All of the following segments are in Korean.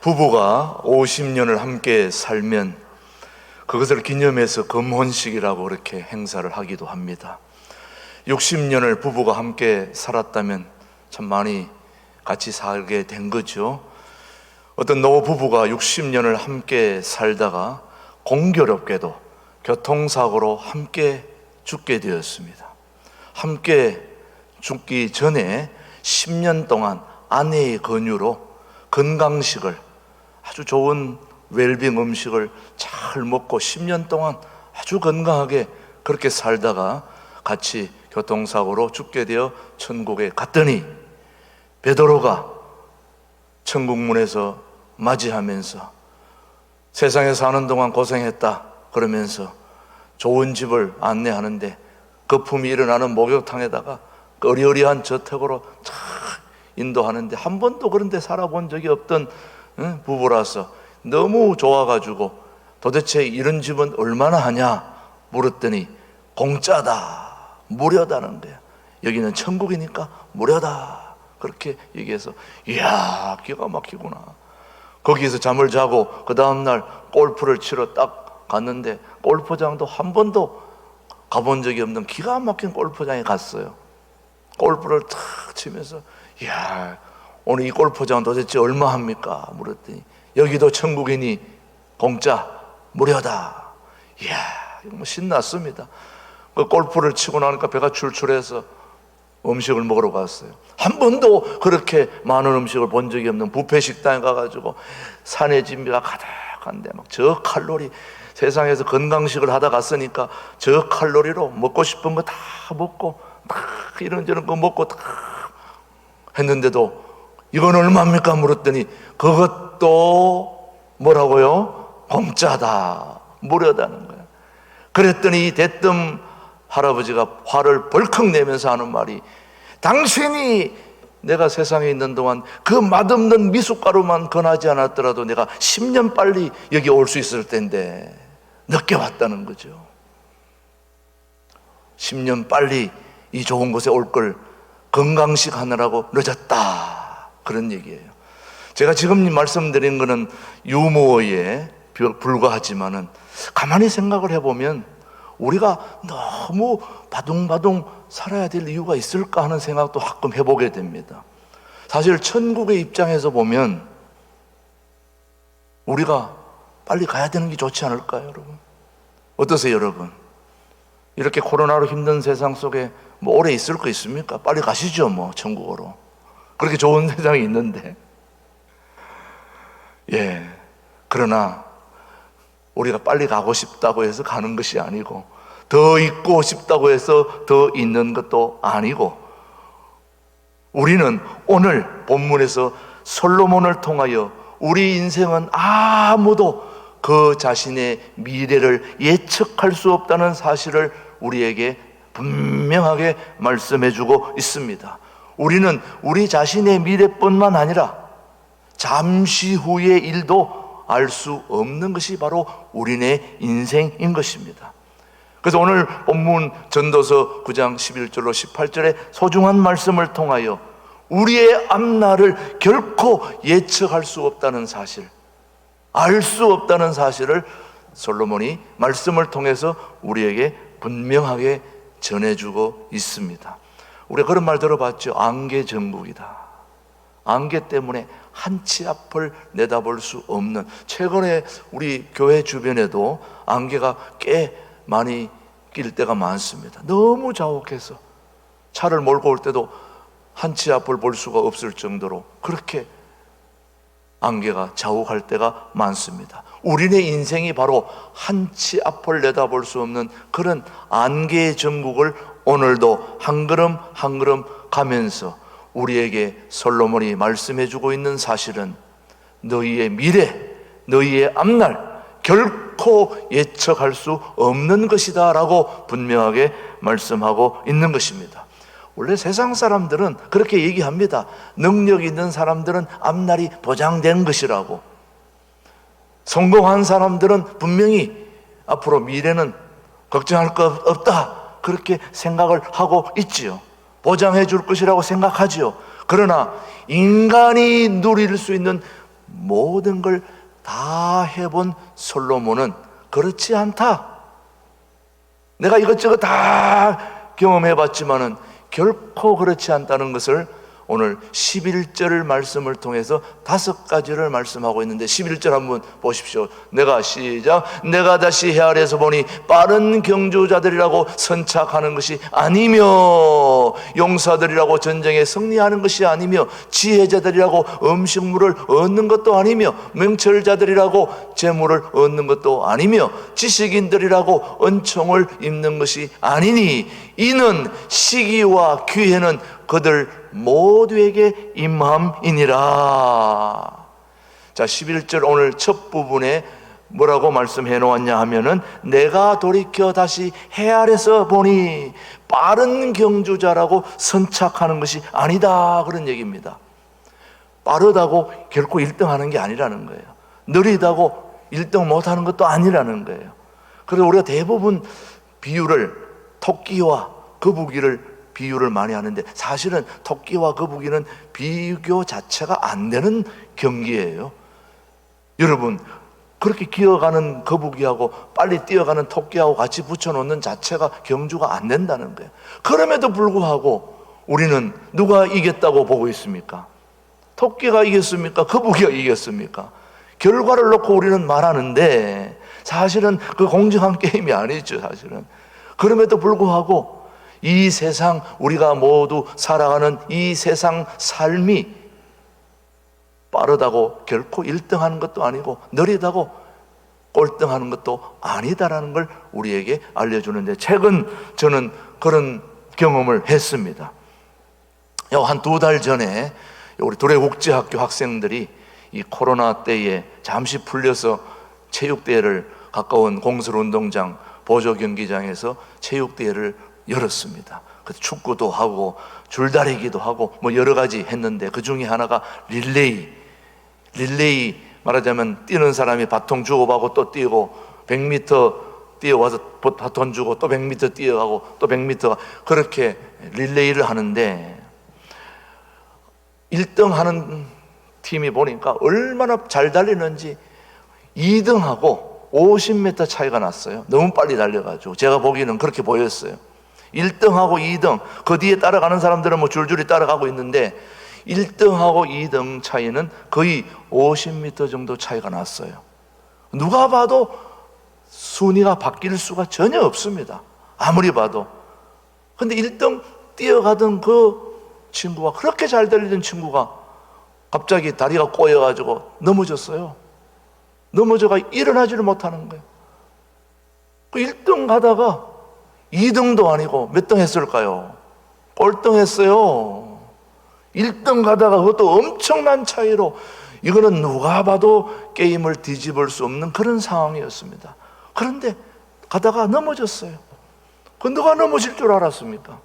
부부가 50년을 함께 살면 그것을 기념해서 금혼식이라고 그렇게 행사를 하기도 합니다. 60년을 부부가 함께 살았다면 참 많이 같이 살게 된 거죠. 어떤 노부부가 60년을 함께 살다가 공교롭게도 교통사고로 함께 죽게 되었습니다. 함께 죽기 전에 10년 동안 아내의 권유로 건강식을, 아주 좋은 웰빙 음식을 잘 먹고 10년 동안 아주 건강하게 그렇게 살다가 같이 교통사고로 죽게 되어 천국에 갔더니 베드로가 천국문에서 맞이하면서 세상에 사는 동안 고생했다 그러면서 좋은 집을 안내하는데 거품이 일어나는 목욕탕에다가 어리어리한 저택으로 쫙 인도하는데 한 번도 그런 데 살아본 적이 없던 부부라서 너무 좋아가지고 도대체 이런 집은 얼마나 하냐 물었더니 공짜다, 무료다는 거야. 여기는 천국이니까 무료다 그렇게 얘기해서 이야 기가 막히구나. 거기에서 잠을 자고 그 다음날 골프를 치러 딱 갔는데 골프장도 한 번도 가본 적이 없는 기가 막힌 골프장에 갔어요. 골프를 탁 치면서 이야 오늘 이 골프장 도대체 얼마 합니까? 물었더니 여기도 천국이니 공짜 무료다. 이야 뭐 신났습니다. 그 골프를 치고 나니까 배가 출출해서 음식을 먹으러 갔어요. 한 번도 그렇게 많은 음식을 본 적이 없는 뷔페 식당에 가가지고 산의 진미가 가득한데 막 저칼로리, 세상에서 건강식을 하다 갔으니까 저칼로리로 먹고 싶은 거 다 먹고 다 이런저런 거 먹고 다 했는데도 이건 얼마입니까? 물었더니 그것도 뭐라고요? 공짜다, 무료다는 거예요. 그랬더니 대뜸 할아버지가 화를 벌컥 내면서 하는 말이 당신이 내가 세상에 있는 동안 그 맛없는 미숫가루만 권하지 않았더라도 내가 10년 빨리 여기 올 수 있을 텐데 늦게 왔다는 거죠. 10년 빨리 이 좋은 곳에 올 걸 건강식 하느라고 늦었다 그런 얘기예요. 제가 지금 말씀드린 거는 유머에 불과하지만은 가만히 생각을 해보면 우리가 너무 바둥바둥 살아야 될 이유가 있을까 하는 생각도 가끔 해보게 됩니다. 사실 천국의 입장에서 보면 우리가 빨리 가야 되는 게 좋지 않을까요, 여러분? 어떠세요, 여러분? 이렇게 코로나로 힘든 세상 속에 뭐 오래 있을 거 있습니까? 빨리 가시죠, 뭐 천국으로. 그렇게 좋은 세상이 있는데. 예. 그러나 우리가 빨리 가고 싶다고 해서 가는 것이 아니고 더 있고 싶다고 해서 더 있는 것도 아니고 우리는 오늘 본문에서 솔로몬을 통하여 우리 인생은 아무도 그 자신의 미래를 예측할 수 없다는 사실을 우리에게 분명하게 말씀해 주고 있습니다. 우리는 우리 자신의 미래뿐만 아니라 잠시 후의 일도 알 수 없는 것이 바로 우리네 인생인 것입니다. 그래서 오늘 본문 전도서 9장 11절로 18절의 소중한 말씀을 통하여 우리의 앞날을 결코 예측할 수 없다는 사실, 알 수 없다는 사실을 솔로몬이 말씀을 통해서 우리에게 분명하게 전해주고 있습니다. 우리가 그런 말 들어봤죠. 안개전국이다. 안개 때문에 한치 앞을 내다볼 수 없는, 최근에 우리 교회 주변에도 안개가 꽤 많이 낄 때가 많습니다. 너무 자욱해서 차를 몰고 올 때도 한치 앞을 볼 수가 없을 정도로 그렇게 안개가 자욱할 때가 많습니다. 우리네 인생이 바로 한치 앞을 내다볼 수 없는 그런 안개의 전국을 오늘도 한 걸음 한 걸음 가면서 우리에게 솔로몬이 말씀해주고 있는 사실은 너희의 미래, 너희의 앞날 결코 예측할 수 없는 것이다 라고 분명하게 말씀하고 있는 것입니다. 원래 세상 사람들은 그렇게 얘기합니다. 능력 있는 사람들은 앞날이 보장된 것이라고. 성공한 사람들은 분명히 앞으로 미래는 걱정할 것 없다 그렇게 생각을 하고 있지요. 보장해 줄 것이라고 생각하지요. 그러나 인간이 누릴 수 있는 모든 걸 다 해본 솔로몬은 그렇지 않다. 내가 이것저것 다 경험해봤지만은 결코 그렇지 않다는 것을 오늘 11절 말씀을 통해서 5가지를 말씀하고 있는데, 11절 한번 보십시오. 내가 다시 헤아려서 보니 빠른 경주자들이라고 선착하는 것이 아니며, 용사들이라고 전쟁에 승리하는 것이 아니며, 지혜자들이라고 음식물을 얻는 것도 아니며, 명철자들이라고 재물을 얻는 것도 아니며, 지식인들이라고 은총을 입는 것이 아니니, 이는 시기와 기회는 그들 모두에게 임함이니라. 자, 11절 오늘 첫 부분에 뭐라고 말씀해 놓았냐 하면은, 내가 돌이켜 다시 헤아려서 보니 빠른 경주자라고 선착하는 것이 아니다, 그런 얘기입니다. 빠르다고 결코 1등 하는 게 아니라는 거예요. 느리다고 1등 못하는 것도 아니라는 거예요. 그래서 우리가 대부분 비유를 토끼와 거북이를 비유를 많이 하는데, 사실은 토끼와 거북이는 비교 자체가 안 되는 경기예요. 여러분, 그렇게 기어가는 거북이하고 빨리 뛰어가는 토끼하고 같이 붙여놓는 자체가 경주가 안 된다는 거예요. 그럼에도 불구하고 우리는 누가 이겼다고 보고 있습니까? 토끼가 이겼습니까? 거북이가 이겼습니까? 결과를 놓고 우리는 말하는데, 사실은 그 공정한 게임이 아니죠, 사실은. 그럼에도 불구하고 이 세상, 우리가 모두 살아가는 이 세상 삶이 빠르다고 결코 1등하는 것도 아니고, 느리다고 꼴등하는 것도 아니다라는 걸 우리에게 알려주는데, 최근 저는 그런 경험을 했습니다. 한 2달 전에 우리 도래국제학교 학생들이 이 코로나 때에 잠시 풀려서 체육대회를 가까운 공설운동장 보조 경기장에서 체육대회를 열었습니다. 그래서 축구도 하고 줄다리기도 하고 뭐 여러 가지 했는데, 그 중에 하나가 릴레이 말하자면 뛰는 사람이 바통 주고받고 또 뛰고, 100m 뛰어와서 바통 주고 또 100m 뛰어가고 또 100m, 그렇게 릴레이를 하는데, 1등 하는 팀이 보니까 얼마나 잘 달리는지 2등하고 50m 차이가 났어요. 너무 빨리 달려가지고 제가 보기에는 그렇게 보였어요. 1등하고 2등, 그 뒤에 따라가는 사람들은 뭐 줄줄이 따라가고 있는데, 1등하고 2등 차이는 거의 50m 정도 차이가 났어요. 누가 봐도 순위가 바뀔 수가 전혀 없습니다. 아무리 봐도. 근데 1등 뛰어가던 그 친구가, 그렇게 잘 달리던 친구가 갑자기 다리가 꼬여가지고 넘어졌어요. 넘어져가 일어나지를 못하는 거예요. 그 1등 가다가 2등도 아니고 몇 등 했을까요? 꼴등 했어요. 1등 가다가 그것도 엄청난 차이로, 이거는 누가 봐도 게임을 뒤집을 수 없는 그런 상황이었습니다. 그런데 가다가 넘어졌어요. 그 누가 넘어질 줄 알았습니까?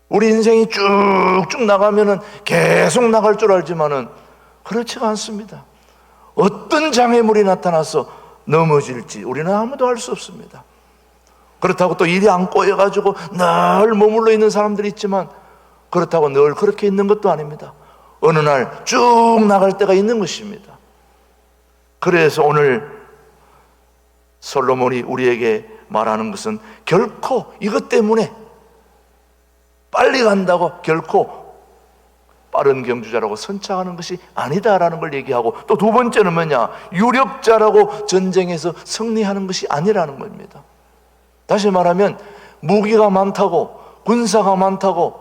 우리 인생이 쭉쭉 나가면은 계속 나갈 줄 알지만은 그렇지가 않습니다. 어떤 장애물이 나타나서 넘어질지 우리는 아무도 알 수 없습니다. 그렇다고 또 일이 안 꼬여가지고 늘 머물러 있는 사람들이 있지만, 그렇다고 늘 그렇게 있는 것도 아닙니다. 어느 날 쭉 나갈 때가 있는 것입니다. 그래서 오늘 솔로몬이 우리에게 말하는 것은, 결코 이것 때문에 빨리 간다고 결코 빠른 경주자라고 선착하는 것이 아니다라는 걸 얘기하고, 또 2번째는 뭐냐? 유력자라고 전쟁에서 승리하는 것이 아니라는 겁니다. 다시 말하면 무기가 많다고, 군사가 많다고,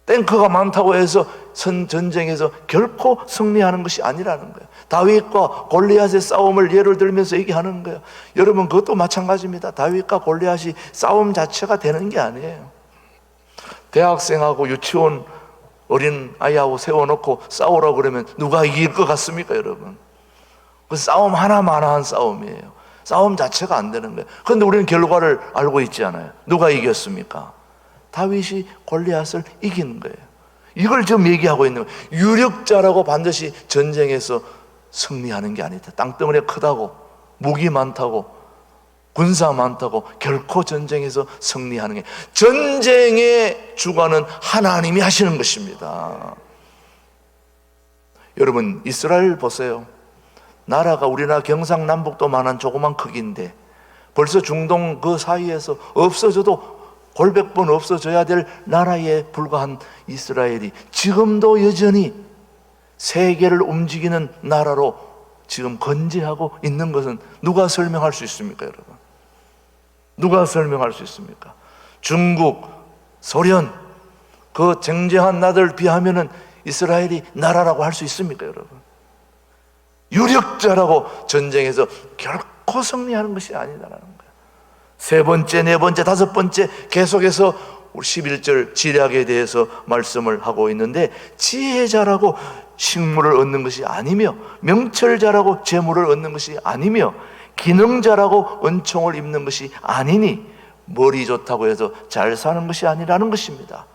탱크가 많다고 해서 전쟁에서 결코 승리하는 것이 아니라는 거예요. 다윗과 골리앗의 싸움을 예를 들면서 얘기하는 거예요. 여러분, 그것도 마찬가지입니다. 다윗과 골리앗이 싸움 자체가 되는 게 아니에요. 대학생하고 유치원 어린 아이하고 세워놓고 싸우라고 그러면 누가 이길 것 같습니까, 여러분? 그 싸움 하나마나한 싸움이에요. 싸움 자체가 안 되는 거예요. 그런데 우리는 결과를 알고 있지 않아요. 누가 이겼습니까? 다윗이 골리앗을 이기는 거예요. 이걸 지금 얘기하고 있는 거예요. 유력자라고 반드시 전쟁에서 승리하는 게 아니다. 땅덩어리 크다고, 무기 많다고, 군사 많다고 결코 전쟁에서 승리하는 게, 전쟁의 주관은 하나님이 하시는 것입니다. 여러분, 이스라엘 보세요. 나라가 우리나라 경상남북도만한 조그만 크기인데 벌써 중동 그 사이에서 없어져도 골백번 없어져야 될 나라에 불과한 이스라엘이 지금도 여전히 세계를 움직이는 나라로 지금 건재하고 있는 것은 누가 설명할 수 있습니까, 여러분? 누가 설명할 수 있습니까? 중국, 소련, 그 쟁쟁한 나라들 비하면은 이스라엘이 나라라고 할 수 있습니까, 여러분? 유력자라고 전쟁에서 결코 승리하는 것이 아니다라는 거예요. 세 번째, 네 번째, 다섯 번째 계속해서 우리 11절 지략에 대해서 말씀을 하고 있는데, 지혜자라고 식물을 얻는 것이 아니며 명철자라고 재물을 얻는 것이 아니며 기능자라고 은총을 입는 것이 아니니 머리 좋다고 해서 잘 사는 것이 아니라는 것입니다.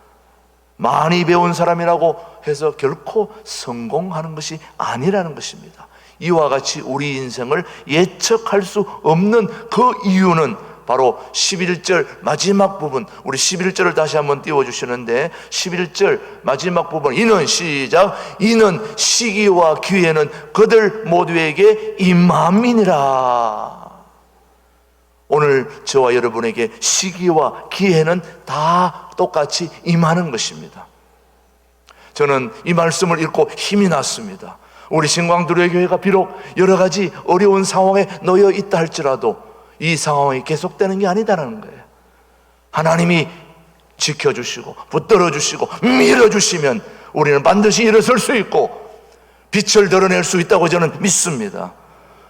많이 배운 사람이라고 해서 결코 성공하는 것이 아니라는 것입니다. 이와 같이 우리 인생을 예측할 수 없는 그 이유는 바로 11절 마지막 부분, 우리 11절을 다시 한번 띄워주시는데 11절 마지막 부분, 이는 시작, 이는 시기와 기회는 그들 모두에게 임함이니라. 오늘 저와 여러분에게 시기와 기회는 다 똑같이 임하는 것입니다. 저는 이 말씀을 읽고 힘이 났습니다. 우리 신광두레 교회가 비록 여러 가지 어려운 상황에 놓여 있다 할지라도 이 상황이 계속되는 게 아니다라는 거예요. 하나님이 지켜주시고 붙들어주시고 밀어주시면 우리는 반드시 일어설 수 있고 빛을 드러낼 수 있다고 저는 믿습니다.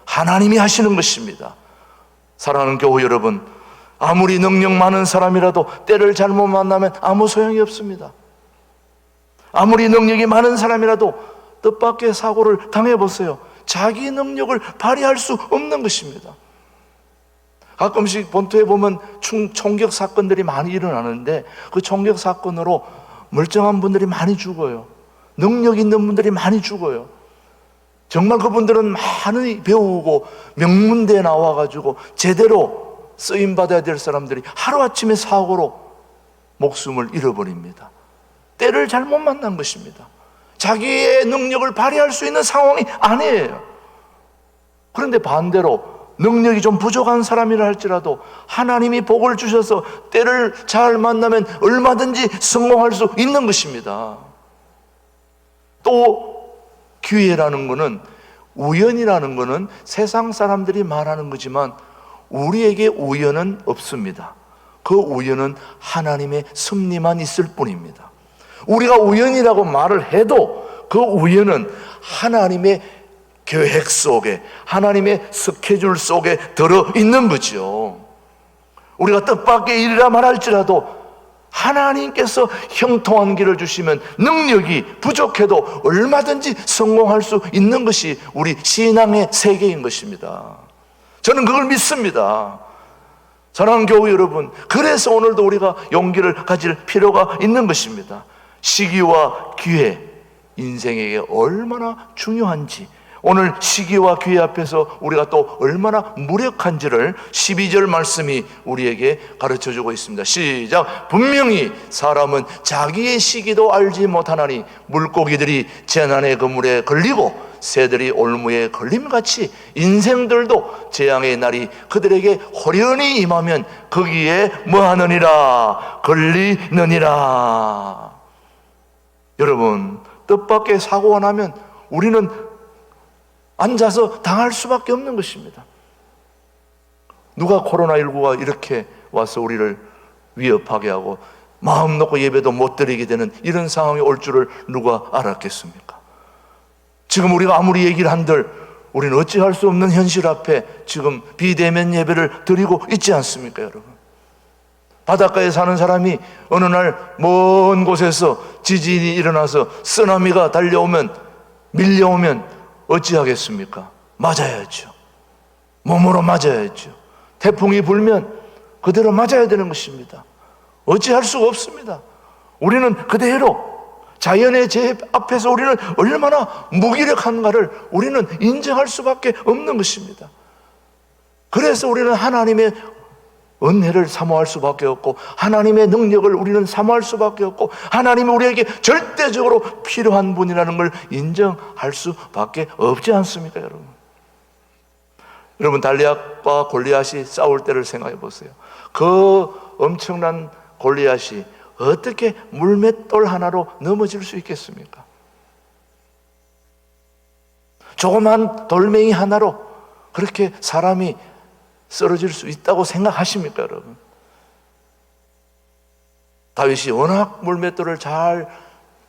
하나님이 하시는 것입니다. 사랑하는 교회 여러분, 아무리 능력 많은 사람이라도 때를 잘못 만나면 아무 소용이 없습니다. 아무리 능력이 많은 사람이라도 뜻밖의 사고를 당해보세요. 자기 능력을 발휘할 수 없는 것입니다. 가끔씩 본토에 보면 총격 사건들이 많이 일어나는데 그 총격 사건으로 멀쩡한 분들이 많이 죽어요. 능력 있는 분들이 많이 죽어요. 정말 그분들은 많이 배우고 명문대에 나와가지고 제대로 쓰임받아야 될 사람들이 하루아침에 사고로 목숨을 잃어버립니다. 때를 잘못 만난 것입니다. 자기의 능력을 발휘할 수 있는 상황이 아니에요. 그런데 반대로 능력이 좀 부족한 사람이라 할지라도 하나님이 복을 주셔서 때를 잘 만나면 얼마든지 성공할 수 있는 것입니다. 또 기회라는 것은, 우연이라는 것은 세상 사람들이 말하는 거지만 우리에게 우연은 없습니다. 그 우연은 하나님의 섭리만 있을 뿐입니다. 우리가 우연이라고 말을 해도 그 우연은 하나님의 계획 속에, 하나님의 스케줄 속에 들어있는 거죠. 우리가 뜻밖의 일이라 말할지라도 하나님께서 형통한 길을 주시면 능력이 부족해도 얼마든지 성공할 수 있는 것이 우리 신앙의 세계인 것입니다. 저는 그걸 믿습니다. 사랑하는 교회 여러분, 그래서 오늘도 우리가 용기를 가질 필요가 있는 것입니다. 시기와 기회, 인생에게 얼마나 중요한지, 오늘 시기와 기회 앞에서 우리가 또 얼마나 무력한지를 12절 말씀이 우리에게 가르쳐주고 있습니다. 시작. 분명히 사람은 자기의 시기도 알지 못하나니 물고기들이 재난의 그물에 걸리고 새들이 올무에 걸림같이 인생들도 재앙의 날이 그들에게 호련히 임하면 거기에 뭐하느니라? 걸리느니라. 여러분, 뜻밖의 사고가 나면 우리는 앉아서 당할 수밖에 없는 것입니다. 누가 코로나19가 이렇게 와서 우리를 위협하게 하고 마음 놓고 예배도 못 드리게 되는 이런 상황이 올 줄을 누가 알았겠습니까? 지금 우리가 아무리 얘기를 한들 우리는 어찌할 수 없는 현실 앞에 지금 비대면 예배를 드리고 있지 않습니까, 여러분? 바닷가에 사는 사람이 어느 날 먼 곳에서 지진이 일어나서 쓰나미가 달려오면, 밀려오면 어찌하겠습니까? 맞아야죠. 몸으로 맞아야죠. 태풍이 불면 그대로 맞아야 되는 것입니다. 어찌할 수가 없습니다. 우리는 그대로 자연의 재 앞에서 우리는 얼마나 무기력한가를 우리는 인정할 수밖에 없는 것입니다. 그래서 우리는 하나님의 은혜를 사모할 수밖에 없고 하나님의 능력을 우리는 사모할 수밖에 없고 하나님이 우리에게 절대적으로 필요한 분이라는 걸 인정할 수밖에 없지 않습니까, 여러분? 여러분, 달리앗과 골리앗이 싸울 때를 생각해 보세요. 그 엄청난 골리앗이 어떻게 물맷돌 하나로 넘어질 수 있겠습니까? 조그만 돌멩이 하나로 그렇게 사람이 쓰러질 수 있다고 생각하십니까, 여러분? 다윗이 워낙 물맷돌을 잘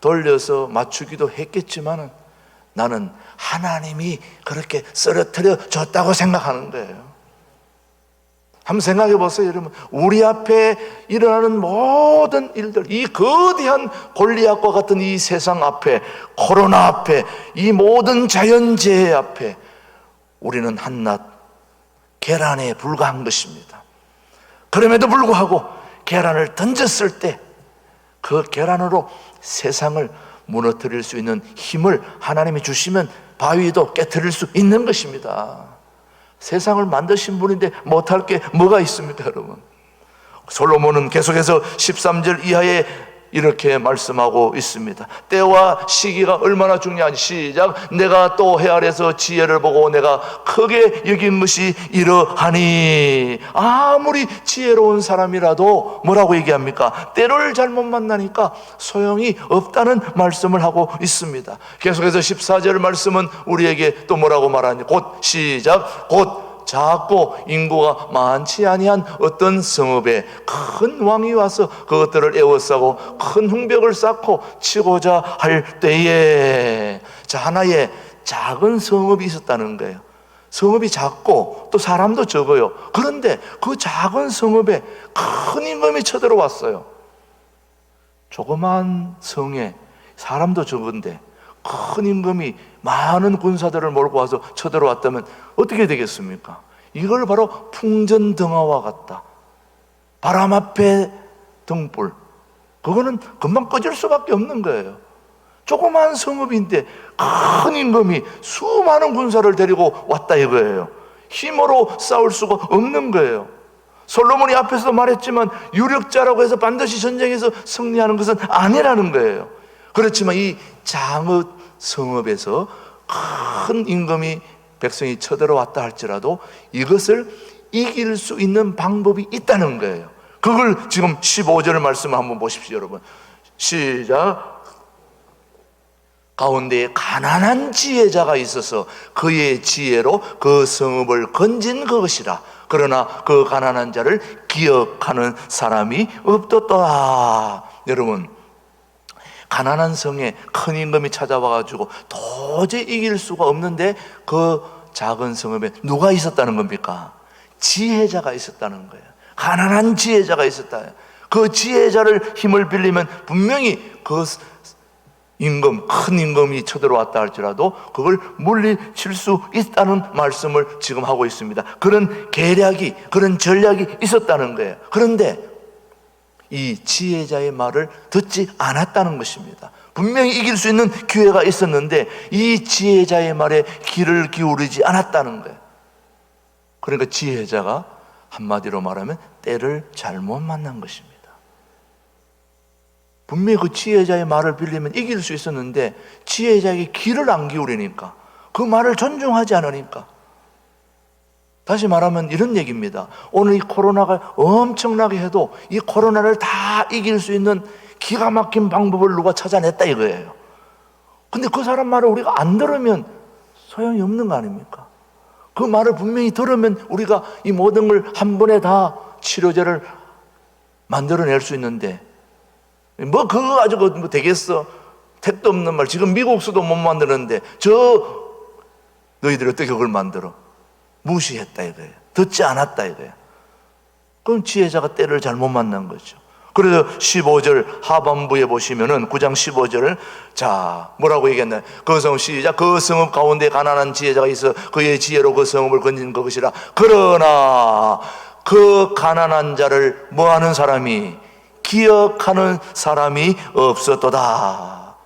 돌려서 맞추기도 했겠지만 나는 하나님이 그렇게 쓰러뜨려 줬다고 생각하는 거예요. 한번 생각해 보세요, 여러분. 우리 앞에 일어나는 모든 일들, 이 거대한 골리앗과 같은 이 세상 앞에, 코로나 앞에, 이 모든 자연재해 앞에 우리는 한낱 계란에 불과한 것입니다. 그럼에도 불구하고 계란을 던졌을 때 그 계란으로 세상을 무너뜨릴 수 있는 힘을 하나님이 주시면 바위도 깨트릴 수 있는 것입니다. 세상을 만드신 분인데 못할 게 뭐가 있습니까, 여러분? 솔로몬은 계속해서 13절 이하에 이렇게 말씀하고 있습니다. 때와 시기가 얼마나 중요한지. 시작. 내가 또 해 아래서 지혜를 보고 내가 크게 여긴 것이 이러하니. 아무리 지혜로운 사람이라도 뭐라고 얘기합니까? 때를 잘못 만나니까 소용이 없다는 말씀을 하고 있습니다. 계속해서 14절 말씀은 우리에게 또 뭐라고 말하니? 곧 시작. 곧 작고 인구가 많지 아니한 어떤 성읍에 큰 왕이 와서 그것들을 에워싸고 큰 흥벽을 쌓고 치고자 할 때에, 자, 하나의 작은 성읍이 있었다는 거예요. 성읍이 작고 또 사람도 적어요. 그런데 그 작은 성읍에 큰 임금이 쳐들어왔어요. 조그만 성에 사람도 적은데 큰 임금이 많은 군사들을 몰고 와서 쳐들어왔다면 어떻게 되겠습니까? 이걸 바로 풍전등화와 같다. 바람 앞에 등불. 그거는 금방 꺼질 수밖에 없는 거예요. 조그만 성읍인데 큰 임금이 수많은 군사를 데리고 왔다 이거예요. 힘으로 싸울 수가 없는 거예요. 솔로몬이 앞에서도 말했지만 유력자라고 해서 반드시 전쟁에서 승리하는 것은 아니라는 거예요. 그렇지만 이 작은 성읍에서 큰 임금이 백성이 쳐들어왔다 할지라도 이것을 이길 수 있는 방법이 있다는 거예요. 그걸 지금 15절 말씀을 한번 보십시오, 여러분. 시작. 가운데에 가난한 지혜자가 있어서 그의 지혜로 그 성읍을 건진 그것이라. 그러나 그 가난한 자를 기억하는 사람이 없었다. 여러분, 가난한 성에 큰 임금이 찾아와가지고 도저히 이길 수가 없는데 그 작은 성읍에 누가 있었다는 겁니까? 지혜자가 있었다는 거예요. 가난한 지혜자가 있었다. 그 지혜자를 힘을 빌리면 분명히 그 임금, 큰 임금이 쳐들어왔다 할지라도 그걸 물리칠 수 있다는 말씀을 지금 하고 있습니다. 그런 계략이, 그런 전략이 있었다는 거예요. 그런데 이 지혜자의 말을 듣지 않았다는 것입니다. 분명히 이길 수 있는 기회가 있었는데 이 지혜자의 말에 귀를 기울이지 않았다는 거예요. 그러니까 지혜자가 한마디로 말하면 때를 잘못 만난 것입니다. 분명히 그 지혜자의 말을 빌리면 이길 수 있었는데 지혜자에게 귀를 안 기울이니까, 그 말을 존중하지 않으니까. 다시 말하면 이런 얘기입니다. 오늘 이 코로나가 엄청나게 해도 이 코로나를 다 이길 수 있는 기가 막힌 방법을 누가 찾아냈다 이거예요. 근데 그 사람 말을 우리가 안 들으면 소용이 없는 거 아닙니까? 그 말을 분명히 들으면 우리가 이 모든 걸 한 번에 다 치료제를 만들어낼 수 있는데 뭐 그거 가지고 뭐 되겠어? 택도 없는 말. 지금 미국서도 못 만드는데 너희들이 어떻게 그걸 만들어? 무시했다 이거예요. 듣지 않았다 이거예요. 그럼 지혜자가 때를 잘못 만난 거죠. 그래서 15절 하반부에 보시면은 9장 15절, 자 뭐라고 얘기했나요? 그 성읍, 시작. 그 성읍 가운데 가난한 지혜자가 있어 그의 지혜로 그 성읍을 건진 것이라. 그러나 그 가난한 자를 뭐하는 사람이, 기억하는 사람이 없었도다.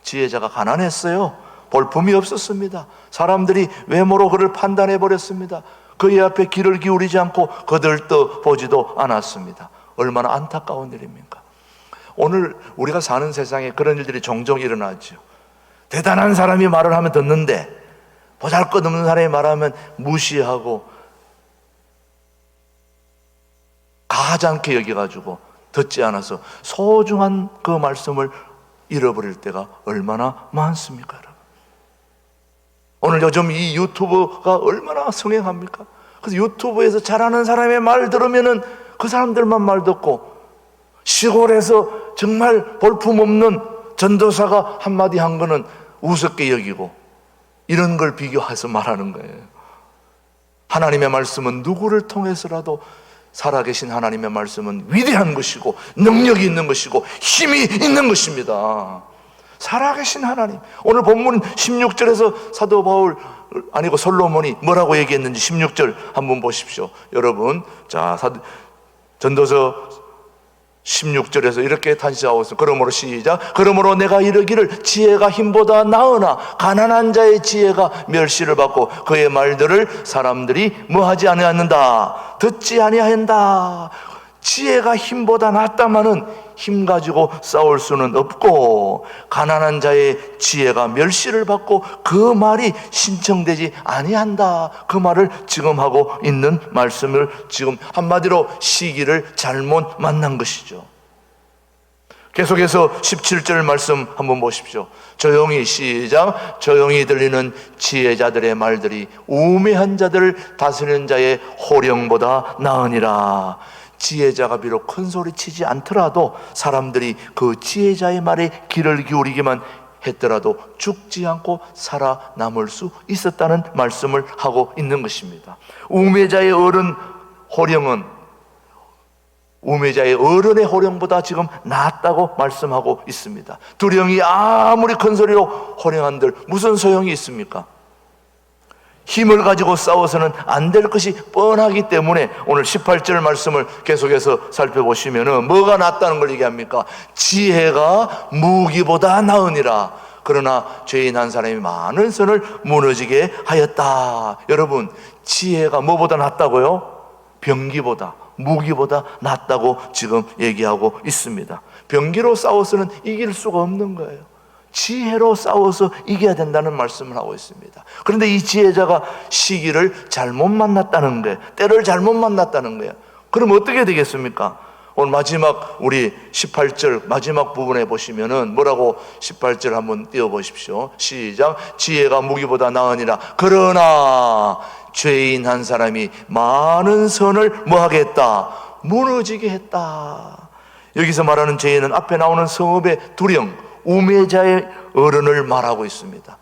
지혜자가 가난했어요. 볼품이 없었습니다. 사람들이 외모로 그를 판단해 버렸습니다. 그의 앞에 귀를 기울이지 않고 거들떠 보지도 않았습니다. 얼마나 안타까운 일입니까? 오늘 우리가 사는 세상에 그런 일들이 종종 일어나죠. 대단한 사람이 말을 하면 듣는데 보잘것없는 사람이 말하면 무시하고 가하지 않게 여겨가지고 듣지 않아서 소중한 그 말씀을 잃어버릴 때가 얼마나 많습니까, 여러분? 오늘 요즘 이 유튜브가 얼마나 성행합니까? 그래서 유튜브에서 잘하는 사람의 말 들으면은 그 사람들만 말 듣고, 시골에서 정말 볼품없는 전도사가 한마디 한 거는 우습게 여기고, 이런 걸 비교해서 말하는 거예요. 하나님의 말씀은 누구를 통해서라도, 살아계신 하나님의 말씀은 위대한 것이고 능력이 있는 것이고 힘이 있는 것입니다. 살아계신 하나님. 오늘 본문 16절에서 사도 바울 아니고 솔로몬이 뭐라고 얘기했는지 16절 한번 보십시오. 여러분, 자, 전도서 16절에서 이렇게 탄식하고 있습니다. 그러므로 시작. 그러므로 내가 이르기를 지혜가 힘보다 나으나 가난한 자의 지혜가 멸시를 받고 그의 말들을 사람들이 뭐하지 아니하는다, 듣지 아니한다. 지혜가 힘보다 낫다마는 힘 가지고 싸울 수는 없고, 가난한 자의 지혜가 멸시를 받고 그 말이 신청되지 아니한다. 그 말을 지금 하고 있는 말씀을, 지금 한마디로 시기를 잘못 만난 것이죠. 계속해서 17절 말씀 한번 보십시오. 조용히, 시작. 조용히 들리는 지혜자들의 말들이 우매한 자들을 다스리는 자의 호령보다 나으니라. 지혜자가 비록 큰 소리 치지 않더라도 사람들이 그 지혜자의 말에 귀를 기울이기만 했더라도 죽지 않고 살아남을 수 있었다는 말씀을 하고 있는 것입니다. 우매자의 어른 호령은 우매자의 어른의 호령보다 지금 낫다고 말씀하고 있습니다. 두령이 아무리 큰 소리로 호령한들 무슨 소용이 있습니까? 힘을 가지고 싸워서는 안 될 것이 뻔하기 때문에 오늘 18절 말씀을 계속해서 살펴보시면 뭐가 낫다는 걸 얘기합니까? 지혜가 무기보다 나으니라. 그러나 죄인 한 사람이 많은 선을 무너지게 하였다. 여러분, 지혜가 뭐보다 낫다고요? 병기보다, 무기보다 낫다고 지금 얘기하고 있습니다. 병기로 싸워서는 이길 수가 없는 거예요. 지혜로 싸워서 이겨야 된다는 말씀을 하고 있습니다. 그런데 이 지혜자가 시기를 잘못 만났다는 거예요. 때를 잘못 만났다는 거예요. 그럼 어떻게 되겠습니까? 오늘 마지막 우리 18절 마지막 부분에 보시면은 뭐라고 18절 한번 띄워보십시오. 시작. 지혜가 무기보다 나으니라. 그러나 죄인 한 사람이 많은 선을 뭐하게 했다? 무너지게 했다. 여기서 말하는 죄인은 앞에 나오는 성읍의 두령, 우매자의 어른을 말하고 있습니다.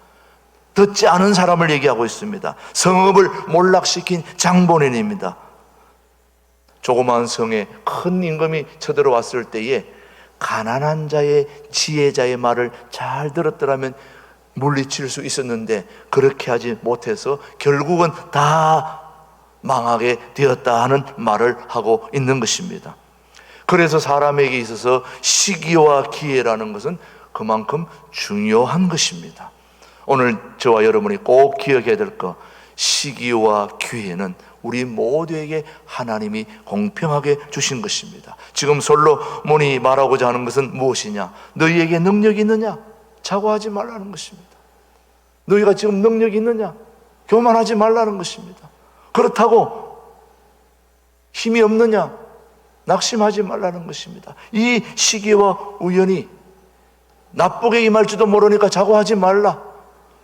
듣지 않은 사람을 얘기하고 있습니다. 성읍을 몰락시킨 장본인입니다. 조그마한 성에 큰 임금이 쳐들어왔을 때에 가난한 자의 지혜자의 말을 잘 들었더라면 물리칠 수 있었는데 그렇게 하지 못해서 결국은 다 망하게 되었다 하는 말을 하고 있는 것입니다. 그래서 사람에게 있어서 시기와 기회라는 것은 그만큼 중요한 것입니다. 오늘 저와 여러분이 꼭 기억해야 될 것, 시기와 기회는 우리 모두에게 하나님이 공평하게 주신 것입니다. 지금 솔로몬이 말하고자 하는 것은 무엇이냐? 너희에게 능력이 있느냐? 자고하지 말라는 것입니다. 너희가 지금 능력이 있느냐? 교만하지 말라는 것입니다. 그렇다고 힘이 없느냐? 낙심하지 말라는 것입니다. 이 시기와 우연이 나쁘게 임할지도 모르니까 자고하지 말라.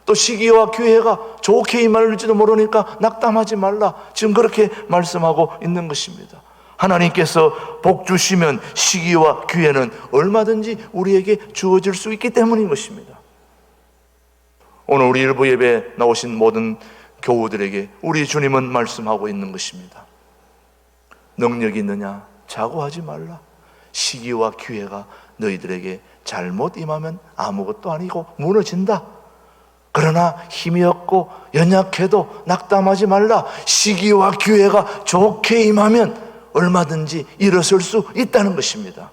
또 시기와 기회가 좋게 임할지도 모르니까 낙담하지 말라. 지금 그렇게 말씀하고 있는 것입니다. 하나님께서 복 주시면 시기와 기회는 얼마든지 우리에게 주어질 수 있기 때문인 것입니다. 오늘 우리 일부 예배에 나오신 모든 교우들에게 우리 주님은 말씀하고 있는 것입니다. 능력이 있느냐? 자고하지 말라. 시기와 기회가 너희들에게 잘못 임하면 아무것도 아니고 무너진다. 그러나 힘이 없고 연약해도 낙담하지 말라. 시기와 기회가 좋게 임하면 얼마든지 일어설 수 있다는 것입니다.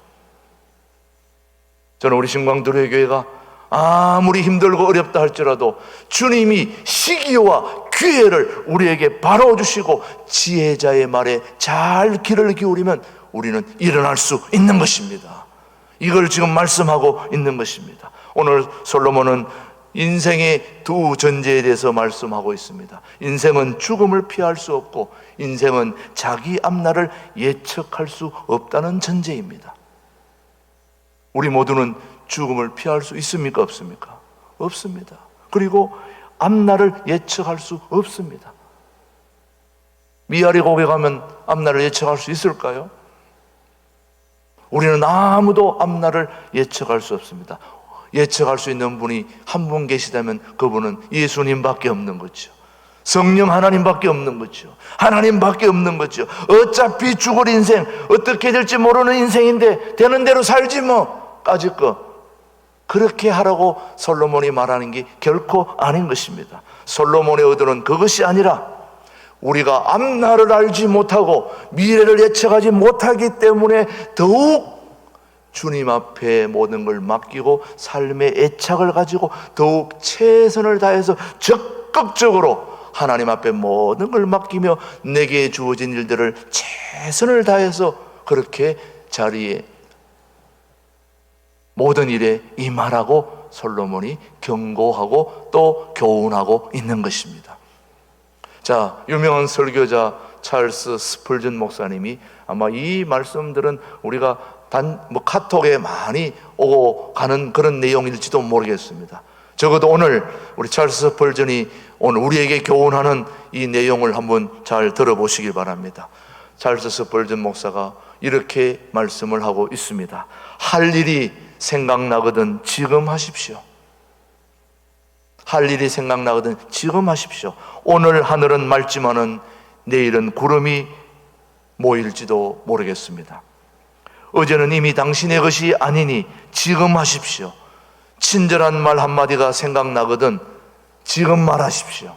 저는 우리 신광도로교회가 아무리 힘들고 어렵다 할지라도 주님이 시기와 기회를 우리에게 바로 주시고 지혜자의 말에 잘 귀를 기울이면 우리는 일어날 수 있는 것입니다. 이걸 지금 말씀하고 있는 것입니다. 오늘 솔로몬은 인생의 두 전제에 대해서 말씀하고 있습니다. 인생은 죽음을 피할 수 없고 인생은 자기 앞날을 예측할 수 없다는 전제입니다. 우리 모두는 죽음을 피할 수 있습니까? 없습니까? 없습니다. 그리고 앞날을 예측할 수 없습니다. 미아리 고개 가면 앞날을 예측할 수 있을까요? 우리는 아무도 앞날을 예측할 수 없습니다. 예측할 수 있는 분이 한 분 계시다면 그분은 예수님밖에 없는 거죠. 성령 하나님밖에 없는 거죠. 하나님밖에 없는 거죠. 어차피 죽을 인생, 어떻게 될지 모르는 인생인데 되는 대로 살지 뭐 까짓 거, 그렇게 하라고 솔로몬이 말하는 게 결코 아닌 것입니다. 솔로몬의 의도는 그것이 아니라 우리가 앞날을 알지 못하고 미래를 예측하지 못하기 때문에 더욱 주님 앞에 모든 걸 맡기고 삶의 애착을 가지고 더욱 최선을 다해서 적극적으로 하나님 앞에 모든 걸 맡기며 내게 주어진 일들을 최선을 다해서 그렇게 자리에 모든 일에 임하라고 솔로몬이 경고하고 또 교훈하고 있는 것입니다. 자, 유명한 설교자 찰스 스펄전 목사님이 아마 이 말씀들은 우리가 카톡에 많이 오고 가는 그런 내용일지도 모르겠습니다. 적어도 오늘 우리 찰스 스펄전이 오늘 우리에게 교훈하는 이 내용을 한번 잘 들어보시길 바랍니다. 찰스 스펄전 목사가 이렇게 말씀을 하고 있습니다. 할 일이 생각나거든 지금 하십시오. 할 일이 생각나거든 지금 하십시오. 오늘 하늘은 맑지만은 내일은 구름이 모일지도 모르겠습니다. 어제는 이미 당신의 것이 아니니 지금 하십시오. 친절한 말 한마디가 생각나거든 지금 말하십시오.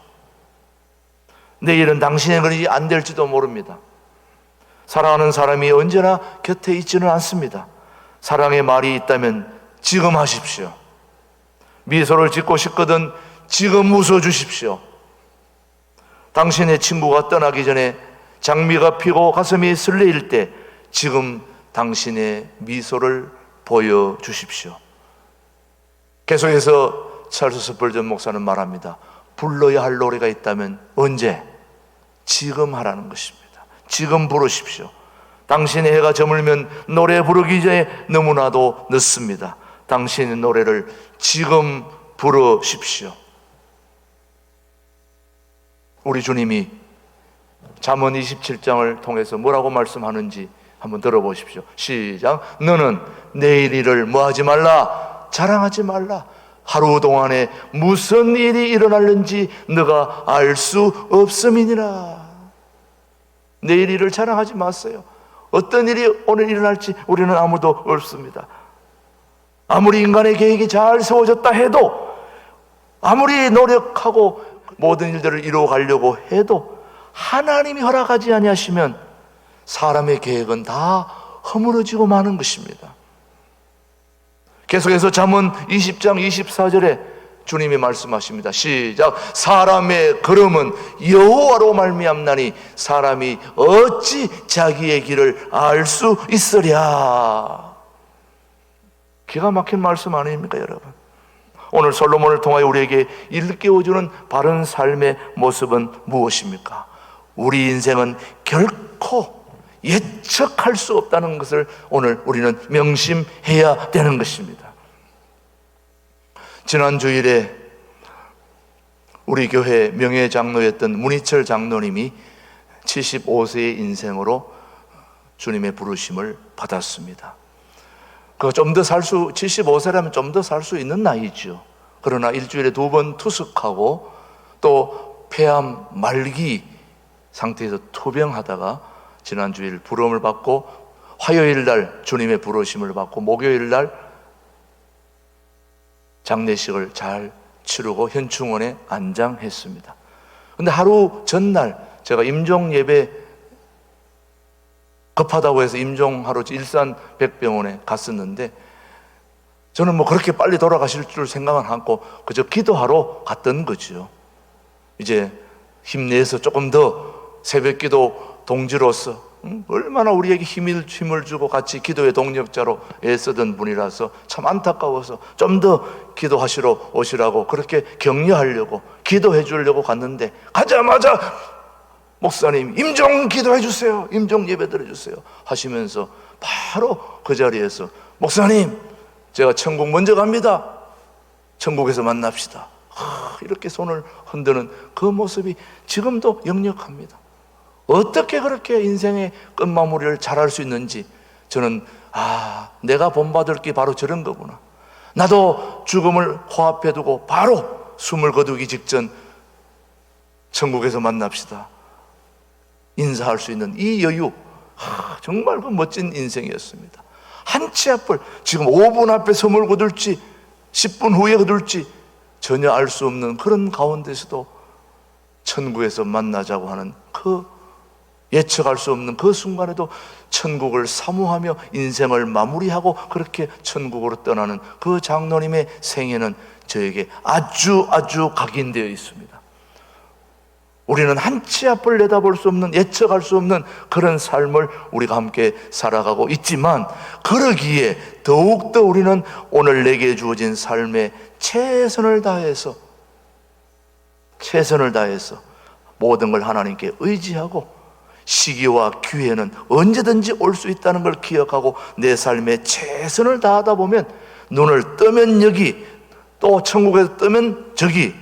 내일은 당신의 것이 안 될지도 모릅니다. 사랑하는 사람이 언제나 곁에 있지는 않습니다. 사랑의 말이 있다면 지금 하십시오. 미소를 짓고 싶거든 지금 웃어주십시오. 당신의 친구가 떠나기 전에 장미가 피고 가슴이 설레일 때 지금 당신의 미소를 보여주십시오. 계속해서 찰스 스펄전 목사는 말합니다. 불러야 할 노래가 있다면 언제? 지금 하라는 것입니다. 지금 부르십시오. 당신의 해가 저물면 노래 부르기 전에 너무나도 늦습니다. 당신의 노래를 지금 부르십시오. 우리 주님이 잠언 27장을 통해서 뭐라고 말씀하는지 한번 들어보십시오. 시작. 너는 내일 일을 뭐하지 말라? 자랑하지 말라. 하루 동안에 무슨 일이 일어날는지 너가 알 수 없음이니라. 내일 일을 자랑하지 마세요. 어떤 일이 오늘 일어날지 우리는 아무도 없습니다. 아무리 인간의 계획이 잘 세워졌다 해도, 아무리 노력하고 모든 일들을 이루어가려고 해도 하나님이 허락하지 아니하시면 사람의 계획은 다 허물어지고 마는 것입니다. 계속해서 잠언 20장 24절에 주님이 말씀하십니다. 시작. 사람의 걸음은 여호와로 말미암나니 사람이 어찌 자기의 길을 알 수 있으랴. 기가 막힌 말씀 아닙니까, 여러분? 오늘 솔로몬을 통하여 우리에게 일깨워주는 바른 삶의 모습은 무엇입니까? 우리 인생은 결코 예측할 수 없다는 것을 오늘 우리는 명심해야 되는 것입니다. 지난 주일에 우리 교회 명예장로였던 문희철 장로님이 75세의 인생으로 주님의 부르심을 받았습니다. 좀 더 75세라면 좀 더 살 수 있는 나이죠. 그러나 일주일에 2번 투숙하고 또 폐암 말기 상태에서 투병하다가 지난주일 부름을 받고 화요일 날 주님의 부르심을 받고 목요일 날 장례식을 잘 치르고 현충원에 안장했습니다. 그런데 하루 전날 제가 임종 예배 급하다고 해서 임종하러 일산 백병원에 갔었는데 저는 뭐 그렇게 빨리 돌아가실 줄 생각은 않고 그저 기도하러 갔던 거죠. 이제 힘내서 조금 더 새벽기도 동지로서 얼마나 우리에게 힘을 주고 같이 기도의 동력자로 애쓰던 분이라서 참 안타까워서 좀 더 기도하시러 오시라고 그렇게 격려하려고 기도해 주려고 갔는데, 가자마자 목사님 임종 기도해 주세요, 임종 예배 드려 주세요 하시면서 바로 그 자리에서 목사님 제가 천국 먼저 갑니다, 천국에서 만납시다, 이렇게 손을 흔드는 그 모습이 지금도 역력합니다. 어떻게 그렇게 인생의 끝마무리를 잘할 수 있는지 저는 내가 본받을 게 바로 저런 거구나, 나도 죽음을 코앞에 두고 바로 숨을 거두기 직전 천국에서 만납시다 인사할 수 있는 이 여유, 정말 그 멋진 인생이었습니다. 한치 앞을, 지금 5분 앞에 섬을 거둘지 10분 후에 거둘지 전혀 알 수 없는 그런 가운데서도 천국에서 만나자고 하는 그 예측할 수 없는 그 순간에도 천국을 사모하며 인생을 마무리하고 그렇게 천국으로 떠나는 그 장로님의 생애는 저에게 아주 각인되어 있습니다. 우리는 한치 앞을 내다볼 수 없는, 예측할 수 없는 그런 삶을 우리가 함께 살아가고 있지만, 그러기에 더욱더 우리는 오늘 내게 주어진 삶에 최선을 다해서 모든 걸 하나님께 의지하고, 시기와 기회는 언제든지 올 수 있다는 걸 기억하고 내 삶에 최선을 다하다 보면, 눈을 뜨면 여기, 또 천국에서 뜨면 저기,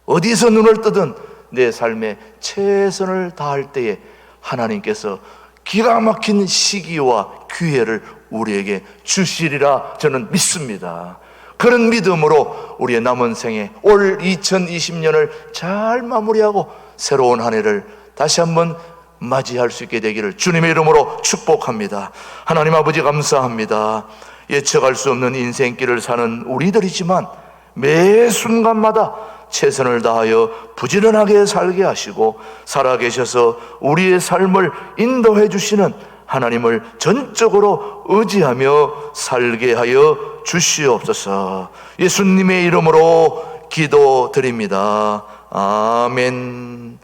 어디서 눈을 뜨든 내 삶에 최선을 다할 때에 하나님께서 기가 막힌 시기와 기회를 우리에게 주시리라 저는 믿습니다. 그런 믿음으로 우리의 남은 생에 올 2020년을 잘 마무리하고 새로운 한 해를 다시 한번 맞이할 수 있게 되기를 주님의 이름으로 축복합니다. 하나님 아버지 감사합니다. 예측할 수 없는 인생길을 사는 우리들이지만 매 순간마다 최선을 다하여 부지런하게 살게 하시고 살아계셔서 우리의 삶을 인도해 주시는 하나님을 전적으로 의지하며 살게 하여 주시옵소서. 예수님의 이름으로 기도드립니다. 아멘.